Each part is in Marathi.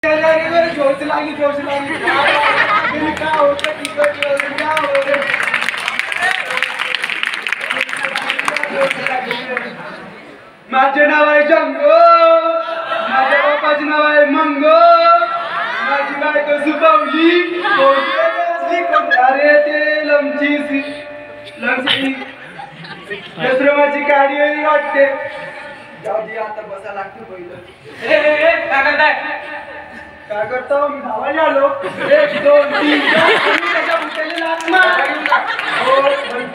जोश लागी काय होतं माझे नाव आहे जंगो, माझ्या बापाचे नाव आहे मंगो, माझी बायको सुपावली अरे ते लमची माझी गाडी वाटते. जाऊ दे आता बसा लागते पहिलं. काय करताय? काय करतो मी धावायला आलो. 1 2 3 त्याच्या बुटाला लाथ मार. हो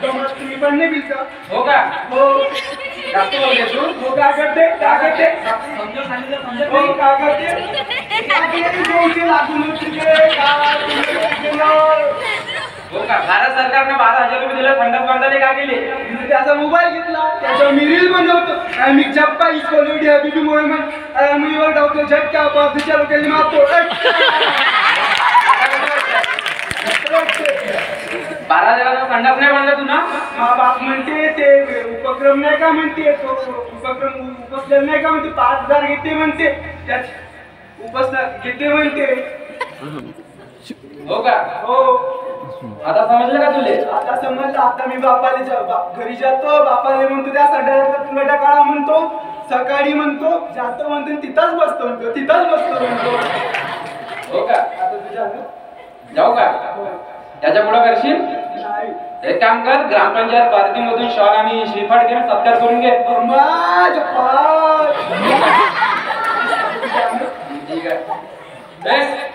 तुम्ही पण नाही भिजता हो का? हो जास्त बोलले तू. हो काय करते समजून सांगितलं समजत हो नाही. काय करते जोशी लागून हो का? भारत सरकारने 12,000 रुपये दिले फंडात बांधायला काय केले? त्याचा मोबाईल घेतला त्याच्यावर मी रील बनवतो आणि मी जप्पा इसको लेडी हबीबी मोहम्मद मी वर डावतो झटका बाजूच्या लोकांनी मारतो. 12,000 फंडात नाही बांधला तू ना? हा बाप म्हणते ते उपक्रम नाही का म्हणते तो उपक्रम उपसलेला नाही का म्हणते 5,000 घेते म्हणते त्यात उपसला घेते म्हणते. हो का? हो आता समजलं का तुले? आता समजलं. आता मी घरी जातो बापाले म्हणतो त्या संध्याकाळचा काळा म्हणतो सकाळी म्हणतो जातो म्हणतो तिथंच बसतो म्हणतो. हो का? आता तुझ्या जाऊ का? त्याच्या पुढे करशील? नाही एक काम कर, ग्रामपंचायत पार्टीमधून शॉल आणि श्रीफळ घेऊन सत्कार करून घे. माझ्या ठीक आहे.